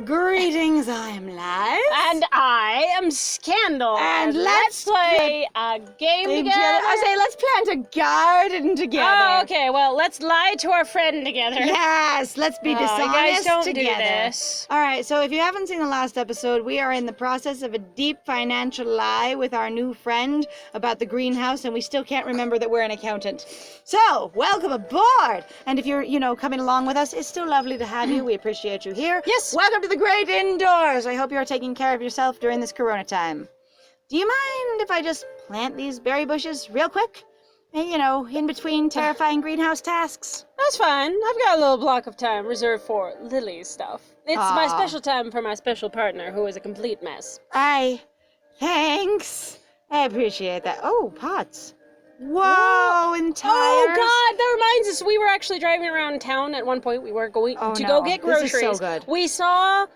Greetings, I am Live. And I am Scandal. And let's play a game together. I say, let's plant a garden together. Oh, okay. Well, let's lie to our friend together. Yes, let's be dishonest you guys don't together. do this. All right, so if you haven't seen the last episode, we are in the process of a deep financial lie with our new friend about the greenhouse, and we still can't remember that we're an accountant. So, welcome aboard. And if you're, coming along with us, it's still lovely to have you. We appreciate you here. Yes. Welcome to the great indoors. I hope you're taking care of yourself during this corona time. Do you mind if I just plant these berry bushes real quick? In between terrifying greenhouse tasks? That's fine. I've got a little block of time reserved for Lily stuff. It's my special time for my special partner, who is a complete mess. Thanks. I appreciate that. Oh, pots. Whoa, and tires. Oh, God, that reminds us. We were actually driving around town at one point. We were going to go get groceries. This is so good. We saw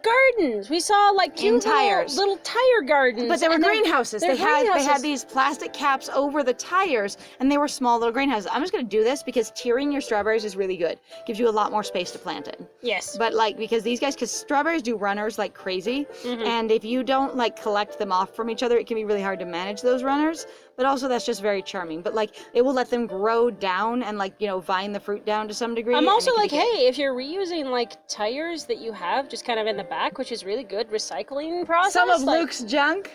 gardens. We saw like cute little tire gardens. But they were greenhouses. They greenhouses. had these plastic caps over the tires, and they were small little greenhouses. I'm just going to do this because tiering your strawberries is really good. Gives you a lot more space to plant in. Yes. But because strawberries do runners like crazy, and if you don't collect them off from each other, it can be really hard to manage those runners. But also that's just very charming. But it will let them grow down and vine the fruit down to some degree. I'm also hey, if you're reusing tires that you have just kind of in the back, which is really good recycling process. Some of Luke's junk.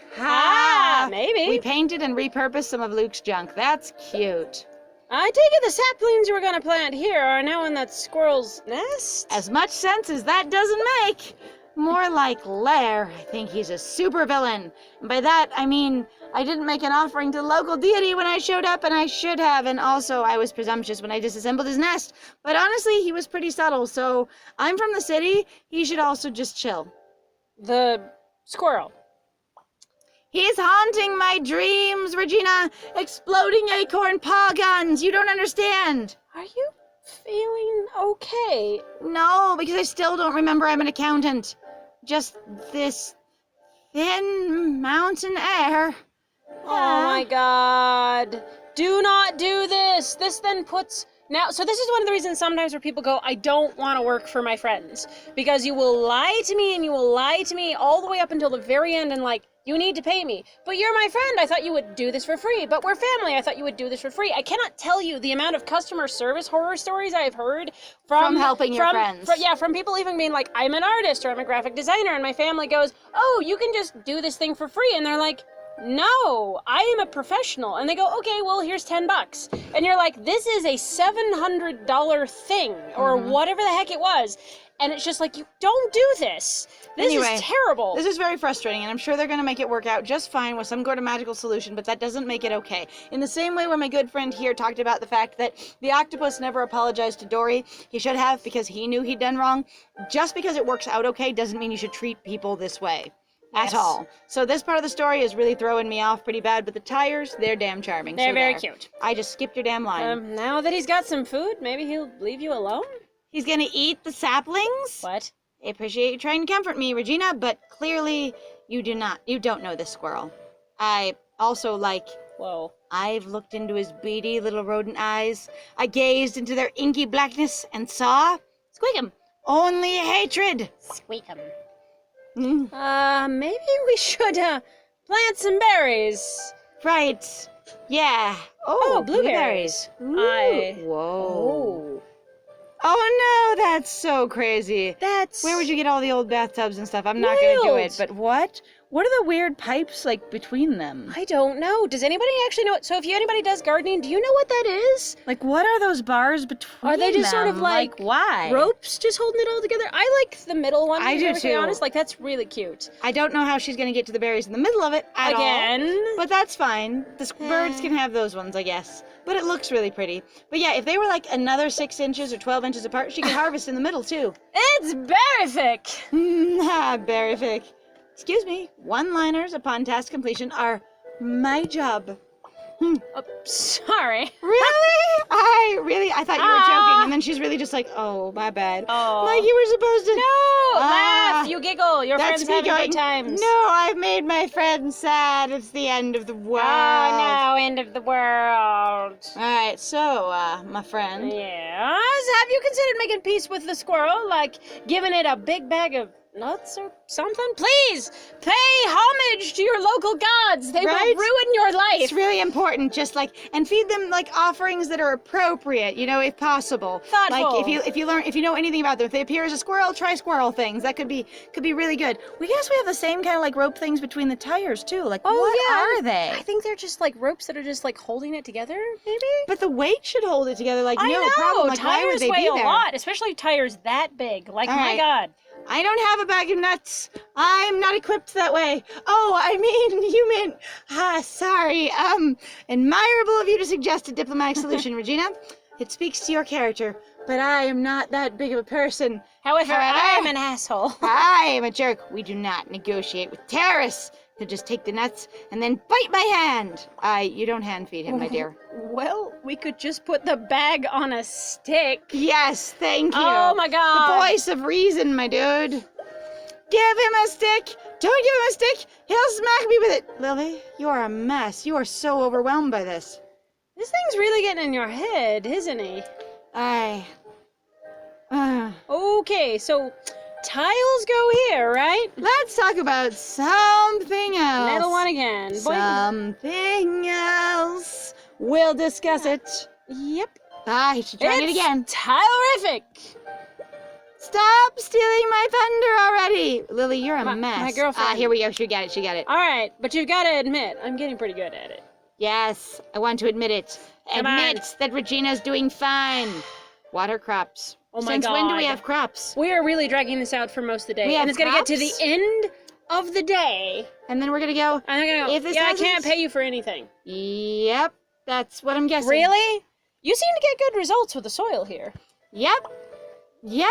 Maybe. We painted and repurposed some of Luke's junk. That's cute. I take it the saplings you were gonna plant here are now in that squirrel's nest? As much sense as that doesn't make. More like Lair. I think he's a supervillain. And by that, I mean, I didn't make an offering to the local deity when I showed up, and I should have, and also I was presumptuous when I disassembled his nest. But honestly, he was pretty subtle, so I'm from the city. He should also just chill. The squirrel. He's haunting my dreams, Regina. Exploding acorn paw guns. You don't understand. Are you feeling okay? No, because I still don't remember I'm an accountant. Just this thin mountain air. Oh my God. Do not do this. This then puts... So this is one of the reasons sometimes where people go, I don't want to work for my friends. Because you will lie to me and you will lie to me all the way up until the very end and you need to pay me. But you're my friend. I thought you would do this for free. But we're family. I thought you would do this for free. I cannot tell you the amount of customer service horror stories I have heard from helping your friends. From people even being like, I'm an artist or I'm a graphic designer. And my family goes, oh, you can just do this thing for free. And they're like, no, I am a professional. And they go, okay, well, here's $10. And you're like, this is a $700 thing or whatever the heck it was. And it's just you don't do this. This is terrible. This is very frustrating, and I'm sure they're going to make it work out just fine with some sort of magical solution, but that doesn't make it okay. In the same way when my good friend here talked about the fact that the octopus never apologized to Dory, he should have because he knew he'd done wrong. Just because it works out okay doesn't mean you should treat people this way. At all. So this part of the story is really throwing me off pretty bad, but the tires, they're damn charming. They're very cute. I just skipped your damn line. Now that he's got some food, maybe he'll leave you alone? He's gonna eat the saplings? What? I appreciate you trying to comfort me, Regina, but clearly you don't know this squirrel. I also Whoa. I've looked into his beady little rodent eyes. I gazed into their inky blackness and saw, Squeakum, only hatred. Squeakum. Maybe we should, plant some berries. Right. Yeah. Oh, blueberries. Whoa. Oh no, that's so crazy. Where would you get all the old bathtubs and stuff? I'm not gonna do it, but what? What are the weird pipes between them? I don't know. Does anybody actually know it? So if anybody does gardening, do you know what that is? What are those bars between them? Are they just sort of why? Ropes just holding it all together? I like the middle one. I do too. Honest, that's really cute. I don't know how she's gonna get to the berries in the middle of it at Again. all. But that's fine. The birds can have those ones, I guess. But it looks really pretty. But yeah, if they were another 6 inches or 12 inches apart, she could harvest in the middle too. It's berryfic! Berryfic. Excuse me, one-liners upon task completion are my job. Sorry. Really? I thought you were joking, and then she's really just oh, my bad. Oh. You were supposed to... No! Laugh! You giggle! Your That's friends me having going, good times. No, I've made my friends sad. It's the end of the world. Oh, no, end of the world. Alright, so, my friend. Yes? Have you considered making peace with the squirrel? Giving it a big bag of nuts or something? Please pay homage to your local gods. They Right? will ruin your life. It's really important, just like, and feed them like offerings that are appropriate, you know, if possible. Thoughtful. Like if you know anything about them, if they appear as a squirrel, try squirrel things. That could be really good. We guess we have the same kind of like rope things between the tires too. Like Oh, what yeah. are they? I think they're just like ropes that are just like holding it together, maybe? But the weight should hold it together. Like I no know. problem. Like why would Tires they weigh be a there? lot, especially tires that big. Like, All my right. God. I don't have a bag of nuts. I'm not equipped that way. Oh, I mean, you meant, sorry. Admirable of you to suggest a diplomatic solution, Regina. It speaks to your character, but I am not that big of a person. However, However- I am an asshole. I am a jerk. We do not negotiate with terrorists. He'll just take the nuts and then bite my hand. You don't hand feed him, my dear. Well, we could just put the bag on a stick. Yes, thank you. Oh my God. The voice of reason, my dude. Give him a stick. Don't give him a stick. He'll smack me with it. Lily, you are a mess. You are so overwhelmed by this. This thing's really getting in your head, isn't he? Okay, so tiles go here, right? Let's talk about something else. Metal one again. Boing. Something else. We'll discuss it. Yep. She's trying it It's again. Tilerific. Stop stealing my thunder already. Lily, you're a My mess. girlfriend. Here we go. She got it. All right, but you've got to admit, I'm getting pretty good at it. Yes, I want to admit it. Come on. Admit that Regina's doing fine. Water crops. Oh my Since when do we God. have crops? We are really dragging this out for most of the day, We have and it's gonna get to the crops? end of the day. And then we're gonna go. And I'm gonna go. If this Yeah, I hasn't- can't pay you for anything. Yep, that's what I'm guessing. Really? You seem to get good results with the soil here. Yep. Yeah.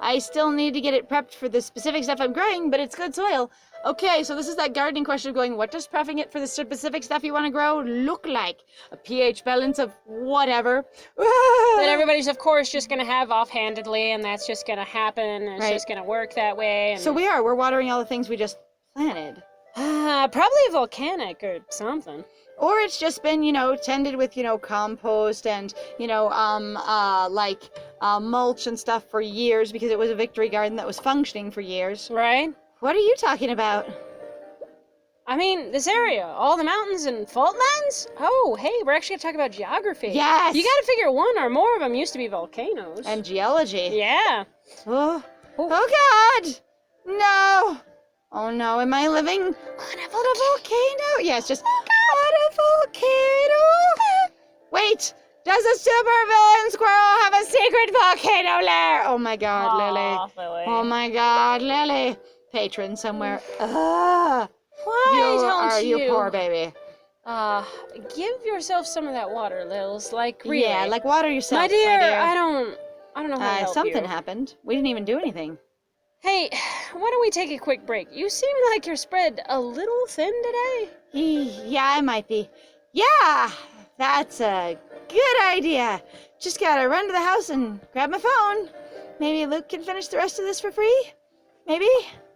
I still need to get it prepped for the specific stuff I'm growing, but it's good soil. Okay, so this is that gardening question of going, what does prepping it for the specific stuff you want to grow look like? A pH balance of whatever. That everybody's, of course, just gonna have offhandedly, and that's just gonna happen, and it's Right. just gonna work that way. And So we're watering all the things we just planted. probably volcanic or something. Or it's just been, tended with, compost and, mulch and stuff for years because it was a victory garden that was functioning for years. Right? What are you talking about? I mean, this area, all the mountains and fault lines? Oh, hey, we're actually gonna talk about geography. Yes. You gotta figure one or more of them used to be volcanoes. And geology. yeah. Oh, Oh. God. No. Oh, no. Am I living on a volcano? Yeah, it's just on a volcano. Wait. Does a supervillain squirrel have a secret volcano lair? Oh, my God, Lily. Aw, Lily. Oh, my God, Lily. Patron somewhere. Why You don't are you? you poor baby. Give yourself some of that water, Lils. Like, really. Yeah, like water yourself, my dear, my dear. I don't know how to help Something you. happened. We didn't even do anything. Hey, why don't we take a quick break? You seem like you're spread a little thin today. Yeah, I might be. Yeah, that's a good idea. Just gotta run to the house and grab my phone. Maybe Luke can finish the rest of this for free? Maybe?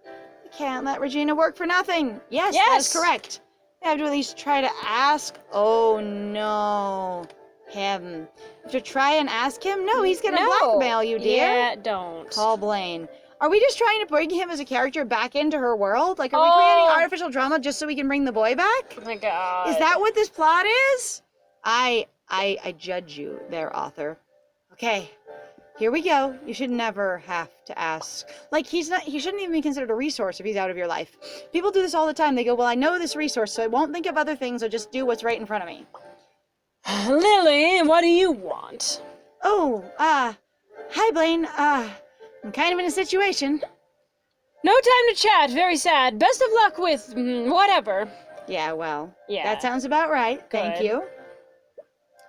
I can't let Regina work for nothing. Yes, that's Yes. correct. I have to at least try to ask. Oh, no. Him. Have to try and ask him? No, he's gonna No. blackmail you, dear. Yeah, don't. Call Blaine. Are we just trying to bring him as a character back into her world? Like, are we Oh. creating artificial drama just so we can bring the boy back? Oh my God. Is that what this plot is? I judge you there, author. Okay, here we go. You should never have to ask. Like, he shouldn't even be considered a resource if he's out of your life. People do this all the time. They go, well, I know this resource, so I won't think of other things. I'll just do what's right in front of me. Lily, what do you want? Oh, hi, Blaine. I'm kind of in a situation. No time to chat. Very sad. Best of luck with whatever. Yeah, well, Yeah. that sounds about right. Thank Good. you.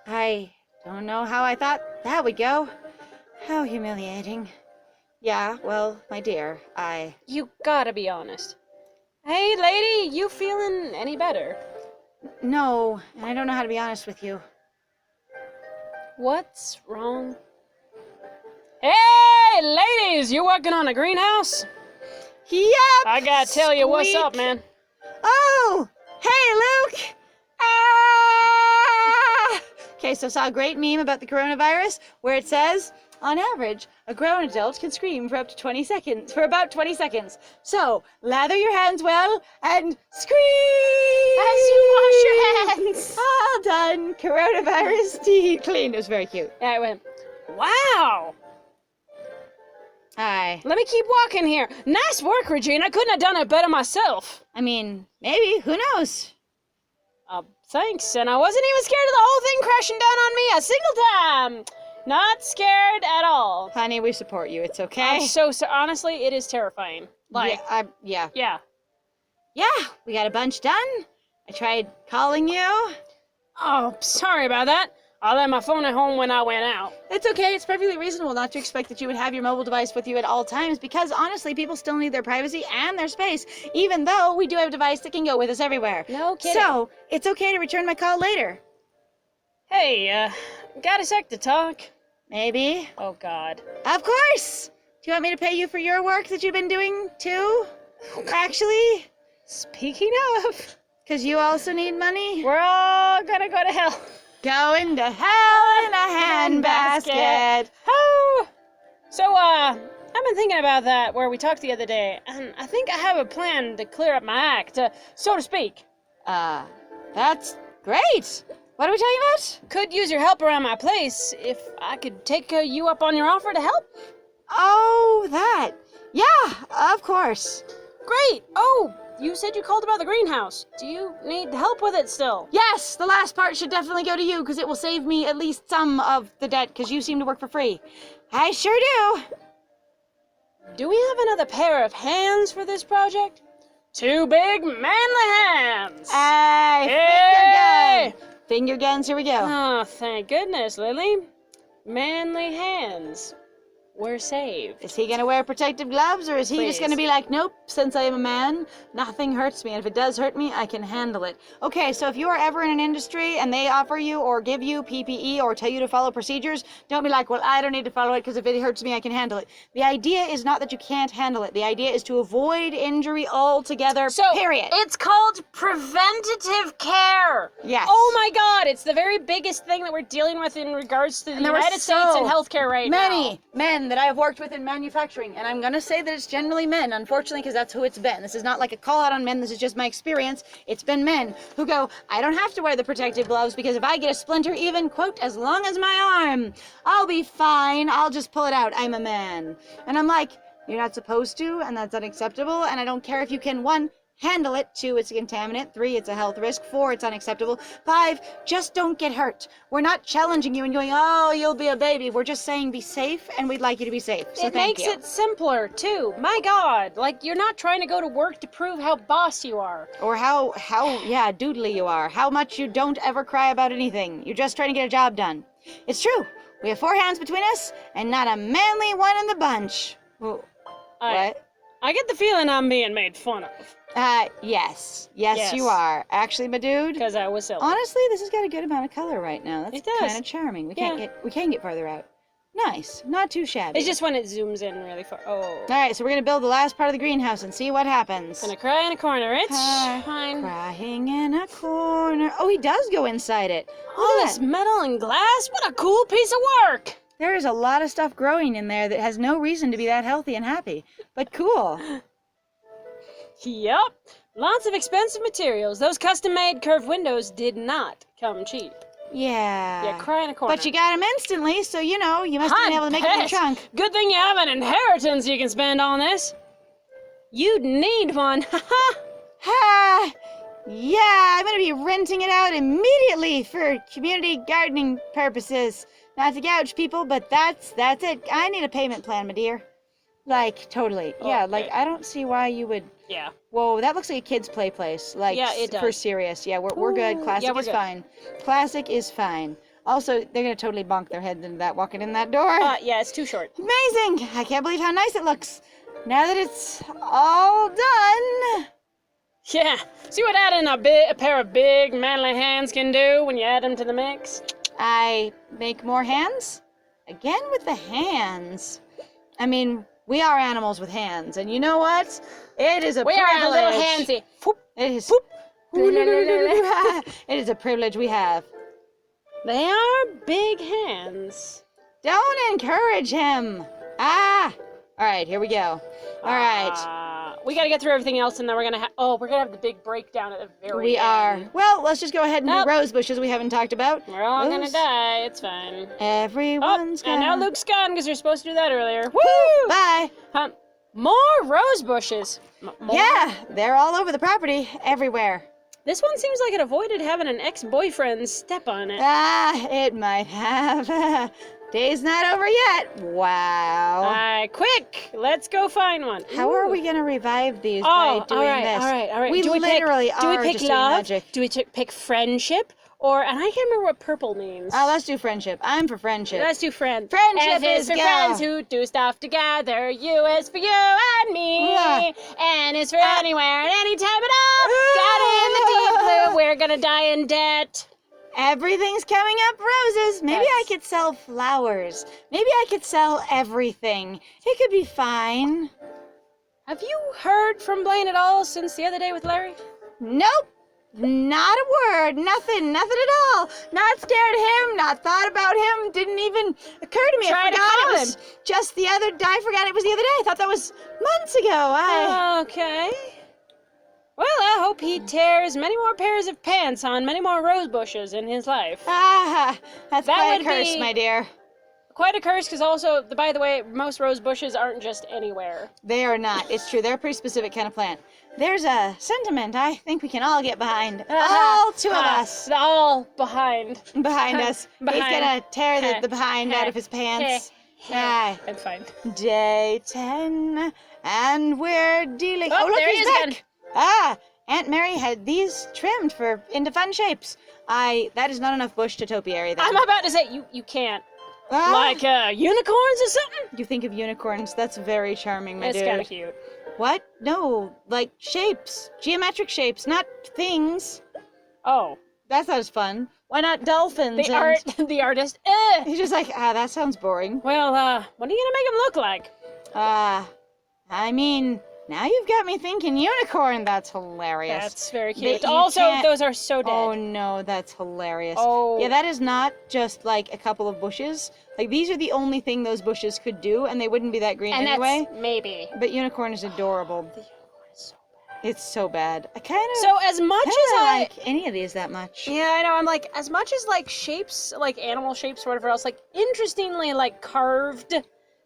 I don't know how I thought that would go. How humiliating. Yeah, well, my dear, You gotta be honest. Hey, lady, you feeling any better? No, and I don't know how to be honest with you. What's wrong? Hey, ladies, you working on a greenhouse? Yep! I gotta tell you what's squeak. up, man. Oh! Hey, Luke! Ah! Okay, so I saw a great meme about the coronavirus where it says, On average, a grown adult can scream for about 20 seconds. So, lather your hands well and scream! As you wash your hands. All done. Coronavirus teeth clean. It was very cute. Yeah, I went, wow. Aye. Let me keep walking here. Nice work, Regina. I couldn't have done it better myself. I mean, maybe. Who knows? Thanks. And I wasn't even scared of the whole thing crashing down on me a single time. Not scared at all. Honey, we support you. It's okay. I'm so honestly, it is terrifying. Like, yeah. yeah. Yeah, we got a bunch done. I tried calling you. Oh, sorry about that. I left my phone at home when I went out. It's okay. It's perfectly reasonable not to expect that you would have your mobile device with you at all times because honestly, people still need their privacy and their space, even though we do have a device that can go with us everywhere. No kidding. So, it's okay to return my call later. Hey, got a sec to talk? Maybe. Oh, God. Of course! Do you want me to pay you for your work that you've been doing, too? Actually? Speaking of, Because you also need money? we're all gonna go to hell. Going to hell in a handbasket. Oh! So, I've been thinking about that where we talked the other day, and I think I have a plan to clear up my act, so to speak. That's great. What are we talking about? Could use your help around my place if I could take you up on your offer to help. Oh, that. Yeah, of course. Great! Oh, you said you called about the greenhouse. Do you need help with it still? Yes, the last part should definitely go to you because it will save me at least some of the debt because you seem to work for free. I sure do. Do we have another pair of hands for this project? Two big manly hands! Hey, Hey! finger gun. Finger guns, here we go. Oh, thank goodness, Lily. Manly hands. We're saved. Is he gonna wear protective gloves or is he just Please. gonna be like, nope, since I am a man, nothing hurts me, and if it does hurt me, I can handle it. Okay, so if you are ever in an industry and they offer you or give you PPE or tell you to follow procedures, don't be like, well, I don't need to follow it because if it hurts me, I can handle it. The idea is not that you can't handle it. The idea is to avoid injury altogether, period. It's called preventative care. Yes. Oh my God, it's the very biggest thing that we're dealing with in regards to the there were United States so and healthcare right now. Many men that I have worked with in manufacturing, and I'm gonna say that it's generally men, unfortunately, because that's who it's been. This is not like a call out on men, this is just my experience. It's been men who go, I don't have to wear the protective gloves because if I get a splinter even, quote, as long as my arm, I'll be fine, I'll just pull it out, I'm a man. And I'm like, you're not supposed to, and that's unacceptable, and I don't care if you can, 1, handle it, 2, it's a contaminant, 3, it's a health risk, 4, it's unacceptable, 5, just don't get hurt. We're not challenging you and going, oh, you'll be a baby. We're just saying be safe, and we'd like you to be safe. So It thank makes you. it simpler, too. My God, like you're not trying to go to work to prove how boss you are. Or how doodly you are. How much you don't ever cry about anything. You're just trying to get a job done. It's true. We have 4 hands between us, and not a manly one in the bunch. What? I get the feeling I'm being made fun of. Yes. Yes, you are. Actually, my dude. Because I was silly. Honestly, this has got a good amount of color right now. That's It does. kind of charming. We can get farther out. Nice. Not too shabby. It's just when it zooms in really far. Oh. All right, so we're gonna build the last part of the greenhouse and see what happens. Gonna cry in a corner. It's fine. Crying in a corner. Oh, he does go inside it. All Look at this that. metal and glass. What a cool piece of work. There is a lot of stuff growing in there that has no reason to be that healthy and happy, but cool. Yup. Lots of expensive materials. Those custom-made curved windows did not come cheap. Yeah. Yeah, cry in a corner. But you got them instantly, so you know, you must have been able to make it in your trunk. Good thing you have an inheritance you can spend on this. You'd need one. Ha! Yeah, I'm gonna be renting it out immediately for community gardening purposes. Not to gouge people, but that's it. I need a payment plan, my dear. Like, totally. Yeah, Okay. like, I don't see why you would... Yeah. Whoa, that looks like a kid's play place. Like, Yeah, it does. for serious. Yeah, we're good. Ooh, Classic yeah, we're is good. fine. Classic is fine. Also, they're gonna totally bonk their heads into that walking in that door. Yeah, it's too short. Amazing! I can't believe how nice it looks. Now that it's all done. Yeah. See what adding a pair of big manly hands can do when you add them to the mix? I make more hands? Again with the hands. I mean, we are animals with hands, and you know what? It is a We privilege. are a little handsy. Whoop. It is. Whoop. It is a privilege we have. They are big hands. Don't encourage him. Ah. All right, here we go. All right. We gotta get through everything else, and then we're gonna have the big breakdown at the very We end. are. Well, let's just go ahead and Nope. do rose bushes we haven't talked about. We're all gonna Rose. die. It's fine. Everyone's And now gonna- Luke's gone because you're supposed to do that earlier. Woo! Bye. More rose bushes. More? Yeah, they're all over the property, everywhere. This one seems like it avoided having an ex-boyfriend step on it. Ah, it might have. Day's not over yet. Wow. Quick! Let's go find one. How are we gonna revive these by doing this? all right. We literally do we are pick just doing love? magic. Do we pick friendship? And I can't remember what purple means. Oh, let's do friendship. I'm for friendship. Let's do friend. Friendship F is for go. friends who do stuff together. U is for you and me. Yeah. N is for anywhere and anytime at all. Got it in the deep blue. We're gonna die in debt. Everything's coming up roses. Maybe I That's- could sell flowers. Maybe I could sell everything. It could be fine. Have you heard from Blaine at all since the other day with Larry? Nope. Not a word. Nothing at all. Not stared at him. Not thought about him. Didn't even occur to me. Try I to forgot call it was just the other day. I forgot it was the other day. I thought that was months ago. Okay. Well, I hope he tears many more pairs of pants on many more rose bushes in his life. That's That quite a would curse, be- my dear. Quite a curse, because also, by the way, most rose bushes aren't just anywhere. They are not. It's true. They're a pretty specific kind of plant. There's a sentiment I think we can all get behind. All two of us All behind. behind us. He's Behind. gonna tear the behind out of his pants. Ah, I'm fine. day 10, and we're dealing. Oh, look, there he he's is back. again. Aunt Mary had these trimmed into fun shapes. That is not enough bush to topiary them. I'm about to say, you can't. Ah, Like unicorns or something? you think of unicorns? That's very charming, my It's dude. kind of cute. What? No, like shapes, geometric shapes, not things. Oh, That sounds fun. Why not dolphins? the artist. He's just like, that sounds boring. Well, what are you gonna make him look like? I mean, now you've got me thinking unicorn. That's hilarious. That's very That cute. you Also, can't- those are so dead. Oh no, that's hilarious. Oh. Yeah, that is not just like a couple of bushes. Like these are the only thing those bushes could do, and they wouldn't be that green and anyway. that's maybe. But unicorn is adorable. The unicorn is so bad. It's so bad. I kind of So as much as don't I like any of these that much. Yeah, I know. I'm like, as much as like shapes, like animal shapes or whatever else, like interestingly, like carved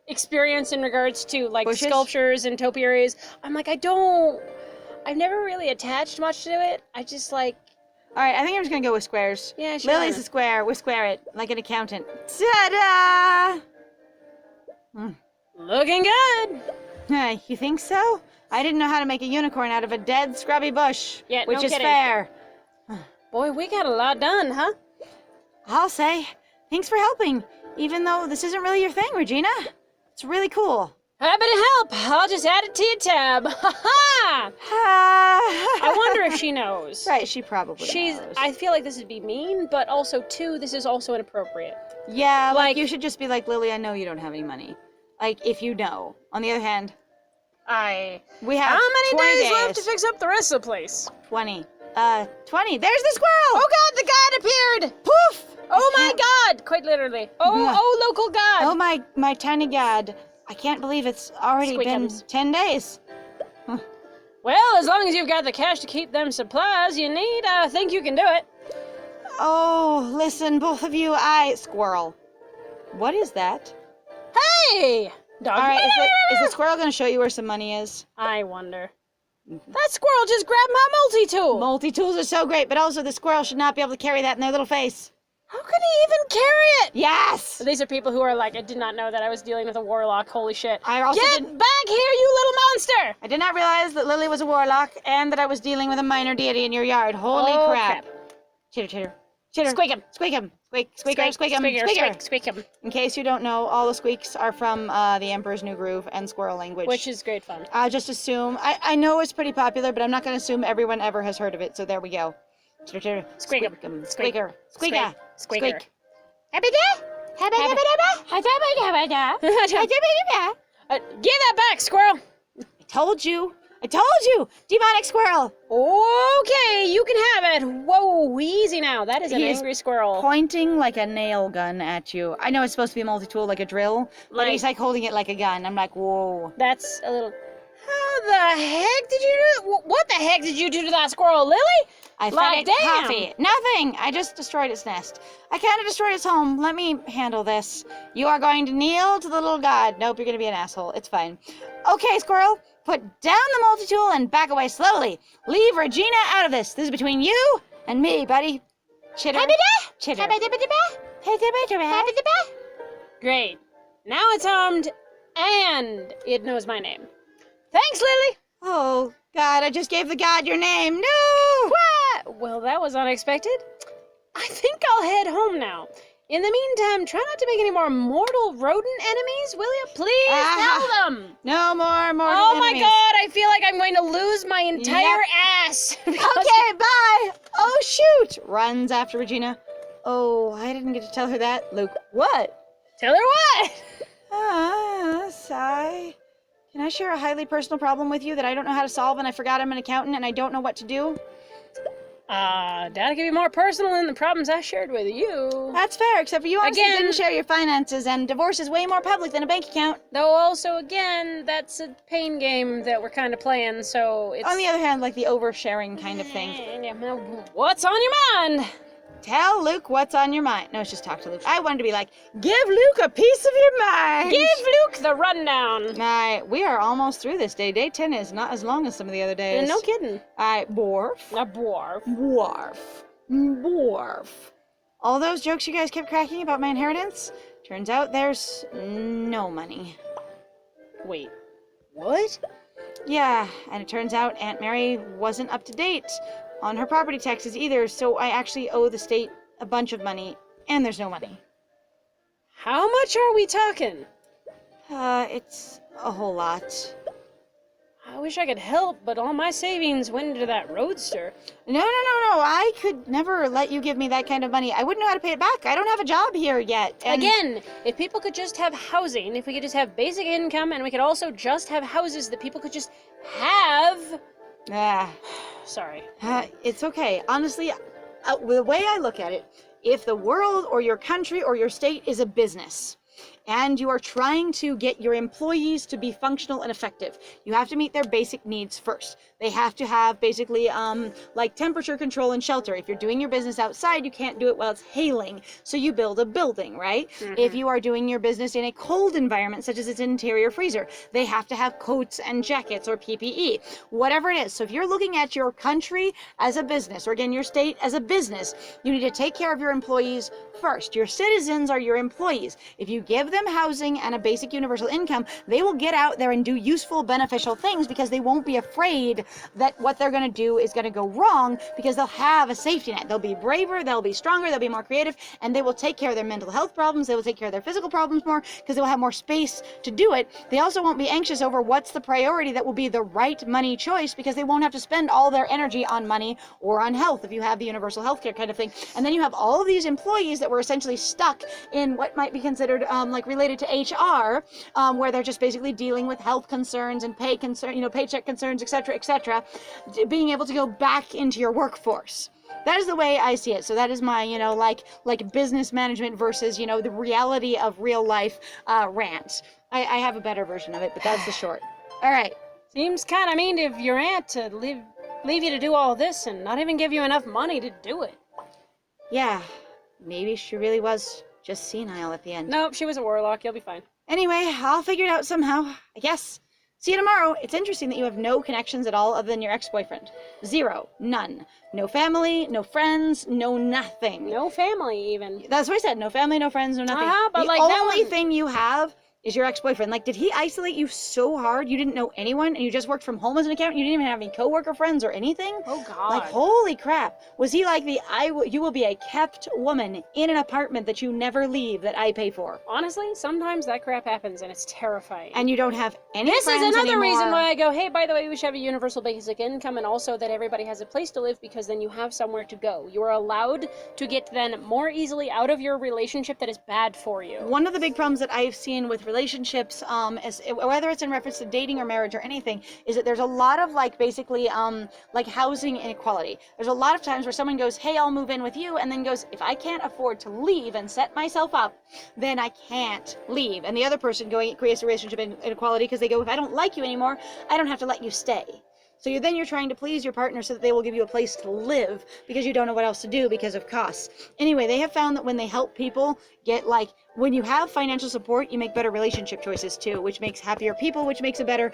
experience in regards to like Bushes? sculptures and topiaries, I'm like, I've never really attached much to it. I just like, All right, I think I'm just gonna go with squares. yeah, sure. Lily's a square. We square it like an accountant. Ta-da! Looking good. You think so? I didn't know how to make a unicorn out of a dead scrubby bush. Yeah, which no is kidding. fair. Boy, we got a lot done, huh? I'll say, thanks for helping, even though this isn't really your thing, Regina. It's really cool. Happy to help. I'll just add it to your tab. Ha ha! I I wonder if she knows. Right, she probably knows. I feel like this would be mean, but also, too, this is also inappropriate. Yeah, like like- you should just be like, Lily, I know you don't have any money. Like, if you know. On the other hand, we have How many 20 days left to fix up the rest of the place? 20. 20. There's the squirrel! Oh god, the god appeared! Poof! Oh I my can't- god! Quite literally. Oh, Yeah. oh, local god! Oh my tiny god. I can't believe it's already been Squeakums. 10 days. Well, as long as you've got the cash to keep them supplies you need, I think you can do it. Oh, listen, both of you, Squirrel. What is that? Hey! Dog. Alright, is the squirrel gonna show you where some money is? I wonder. That squirrel just grabbed my multi-tool! Multi-tools are so great, but also the squirrel should not be able to carry that in their little face. How could he even carry it? Yes! So these are people who are like, I did not know that I was dealing with a warlock. Holy shit. I also Get didn't- back here, you little monster! I did not realize that Lily was a warlock and that I was dealing with a minor deity in your yard. Holy Oh, crap. Chitter, chitter. Chitter. Squeak him. Squeak him. Squeak, squeaker, squeak him. Squeaker, Squeaker. squeak him. In case you don't know, all the squeaks are from the Emperor's New Groove and squirrel language. Which is great fun. Just assume. I know it's pretty popular, but I'm not going to assume everyone ever has heard of it. So there we go. Chitter, chitter. Squeak 'em. Squeak 'em. Squeak. Squeaker. Squeaker. Squeaker. Squeak. Happy day. Happy day. Give that back, squirrel! I told you. I told you! Demonic squirrel! Okay, you can have it. Whoa, easy now. That is an He's angry squirrel. Pointing like a nail gun at you. I know it's supposed to be a multi-tool like a drill, but he's like holding it like a gun. I'm like, whoa. That's a little... How the heck did you do... What the heck did you do to that squirrel, Lily? I fed Like, it damn. coffee. Nothing. I just destroyed its nest. I kind of destroyed its home. Let me handle this. You are going to kneel to the little god. Nope, you're going to be an asshole. It's fine. Okay, squirrel. Put down the multi-tool and back away slowly. Leave Regina out of this. This is between you and me, buddy. Chitter. Chitter. Great. Now it's armed, and it knows my name. Thanks, Lily. Oh, God, I just gave the god your name. No! What? Well, that was unexpected. I think I'll head home now. In the meantime, try not to make any more mortal rodent enemies, will you? Please tell them. No more mortal Oh my enemies. god, I feel like I'm going to lose my entire ass. Okay, bye. Oh, shoot. Runs after Regina. Oh, I didn't get to tell her that. Luke, what? Tell her what? Sigh. Can I share a highly personal problem with you that I don't know how to solve and I forgot I'm an accountant and I don't know what to do? That can be more personal than the problems I shared with you. That's fair, except for you honestly Again. didn't share your finances, and divorce is way more public than a bank account. Though also, again, that's a pain game that we're kind of playing, so it's... On the other hand, like the oversharing kind of thing. What's on your mind? Tell Luke what's on your mind. No, it's just talk to Luke. I wanted to be like, give Luke a piece of your mind. Give Luke the rundown. Alright, we are almost through this day. Day 10 is not as long as some of the other days. No kidding. Alright, Borf. A dwarf. Borf. All those jokes you guys kept cracking about my inheritance? Turns out there's no money. Wait, what? Yeah, and it turns out Aunt Mary wasn't up to date on her property taxes either, so I actually owe the state a bunch of money, and there's no money. How much are we talking? It's a whole lot. I wish I could help, but all my savings went into that roadster. No, I could never let you give me that kind of money. I wouldn't know how to pay it back. I don't have a job here yet. And Again, if people could just have housing, if we could just have basic income, and we could also just have houses that people could just have... Sorry. It's okay. Honestly, the way I look at it, if the world or your country or your state is a business, and you are trying to get your employees to be functional and effective, you have to meet their basic needs first. They have to have basically like temperature control and shelter. If you're doing your business outside, you can't do it while it's hailing, so you build a building, right? If you are doing your business in a cold environment, such as its interior freezer, they have to have coats and jackets or PPE, whatever it is. So if you're looking at your country as a business, or again, your state as a business, you need to take care of your employees first. Your citizens are your employees. If you give them housing and a basic universal income, they will get out there and do useful, beneficial things because they won't be afraid that what they're going to do is going to go wrong, because they'll have a safety net. They'll be braver, they'll be stronger, they'll be more creative, and they will take care of their mental health problems. They will take care of their physical problems more because they will have more space to do it. They also won't be anxious over what's the priority that will be the right money choice, because they won't have to spend all their energy on money or on health if you have the universal health care kind of thing. And then you have all of these employees that were essentially stuck in what might be considered like related to HR, where they're just basically dealing with health concerns and paycheck concerns, etc., being able to go back into your workforce. That is the way I see it. So that is my, like business management versus, the reality of real life rant. I have a better version of it, but that's the short. All right. Seems kind of mean of your aunt to leave you to do all this and not even give you enough money to do it. Yeah, maybe she really was just senile at the end. Nope, she was a warlock. You'll be fine. Anyway, I'll figure it out somehow, I guess. See you tomorrow. It's interesting that you have no connections at all other than your ex-boyfriend. Zero. None. No family, no friends, no nothing. No family, even. That's what I said. No family, no friends, no nothing. But the like that only one... thing you have is your ex-boyfriend. Like, did he isolate you so hard you didn't know anyone and you just worked from home as an accountant? You didn't even have any coworker friends or anything? Oh, God. Like, holy crap. Was he like you will be a kept woman in an apartment that you never leave that I pay for? Honestly, sometimes that crap happens and it's terrifying. And you don't have any This friends is another anymore. reason why I go, hey, by the way, we should have a universal basic income, and also that everybody has a place to live, because then you have somewhere to go. You are allowed to get then more easily out of your relationship that is bad for you. One of the big problems that I've seen with relationships, whether it's in reference to dating or marriage or anything, is that there's a lot of like basically like housing inequality. There's a lot of times where someone goes, hey, I'll move in with you, and then goes, if I can't afford to leave and set myself up, then I can't leave. And the other person creates a relationship inequality because they go, if I don't like you anymore, I don't have to let you stay. So you're trying to please your partner so that they will give you a place to live because you don't know what else to do because of costs. Anyway, they have found that when they help people get when you have financial support, you make better relationship choices too, which makes happier people, which makes a better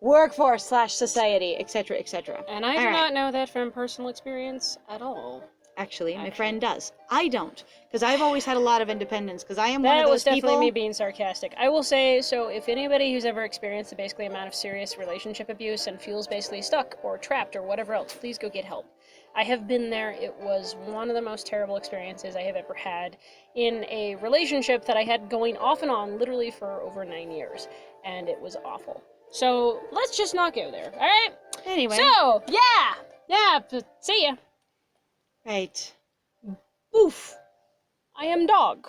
workforce / society, etc., etc. And I do not know that from personal experience at all. Actually, my friend does. I don't, because I've always had a lot of independence, because I am one of those That was people... definitely me being sarcastic. I will say, so if anybody who's ever experienced basically a amount of serious relationship abuse and feels basically stuck or trapped or whatever else, please go get help. I have been there. It was one of the most terrible experiences I have ever had in a relationship that I had going off and on literally for over 9 years, and it was awful. So let's just not go there, all right? Anyway. So, see ya. Right. Oof. I am dog.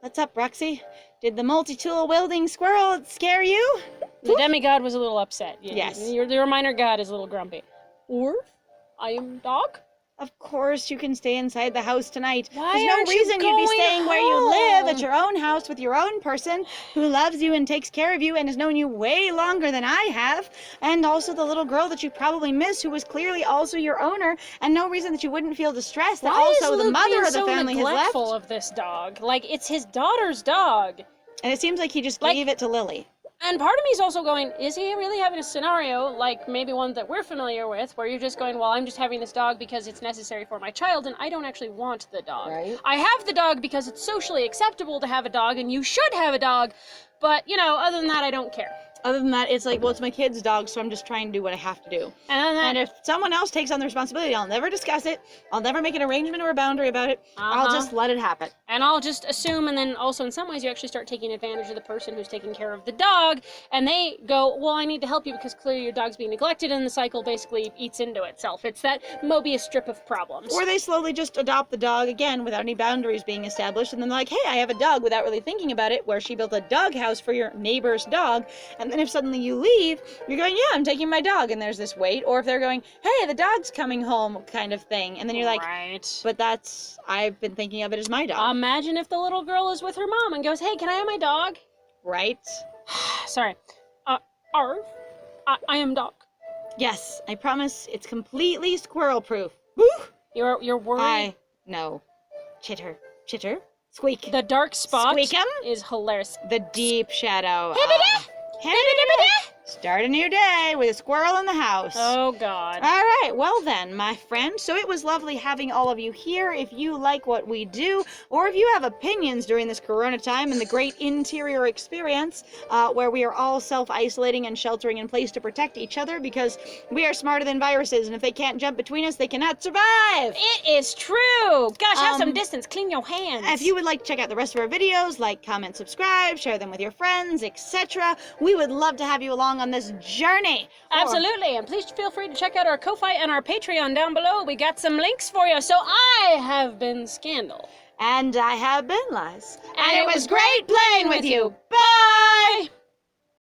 What's up, Roxy? Did the multi-tool wielding squirrel scare you? The demigod was a little upset. Yes. Your minor god is a little grumpy. Or I am dog. Of course you can stay inside the house tonight. Why There's no aren't you reason you'd be going staying where you live home? at your own house with your own person who loves you and takes care of you and has known you way longer than I have. And also the little girl that you probably miss who was clearly also your owner, and no reason that you wouldn't feel distressed that Why also is the Luke mother being of the so family has left. neglectful of this dog? Like, it's his daughter's dog. And it seems like he just gave it to Lily. And part of me is also going, is he really having a scenario, like maybe one that we're familiar with, where you're just going, well, I'm just having this dog because it's necessary for my child, and I don't actually want the dog. Right. I have the dog because it's socially acceptable to have a dog, and you should have a dog, but, other than that, I don't care. Other than that, it's like, well, it's my kid's dog, so I'm just trying to do what I have to do. And if someone else takes on the responsibility, I'll never discuss it. I'll never make an arrangement or a boundary about it. I'll just let it happen. And I'll just assume, and then also in some ways you actually start taking advantage of the person who's taking care of the dog, and they go, well, I need to help you because clearly your dog's being neglected, and the cycle basically eats into itself. It's that Mobius strip of problems. Or they slowly just adopt the dog again without any boundaries being established, and then they're like, hey, I have a dog, without really thinking about it, where she built a dog house for your neighbor's dog, and then if suddenly you leave, you're going, yeah, I'm taking my dog, and there's this wait. Or if they're going, hey, the dog's coming home, kind of thing, and then you're like, right. But I've been thinking of it as my dog. Imagine if the little girl is with her mom and goes, hey, can I have my dog? Right? Sorry. Arv, I am dog. Yes, I promise it's completely squirrel-proof. Woo! You're worried? No. Chitter. Chitter. Squeak. The dark spot Squeakum. is hilarious. The deep shadow. Hibbidi! Start a new day with a squirrel in the house. Oh, God. All right, well then, my friend, so it was lovely having all of you here. If you like what we do, or if you have opinions during this corona time and the great interior experience, where we are all self-isolating and sheltering in place to protect each other because we are smarter than viruses, and if they can't jump between us, they cannot survive. It is true. Gosh, have some distance. Clean your hands. If you would like to check out the rest of our videos, like, comment, subscribe, share them with your friends, etc., we would love to have you along on this journey. Absolutely, and please feel free to check out our Ko-Fi and our Patreon down below. We got some links for you. So I have been Scandal. And I have been Liz. And it was great playing with you. Bye!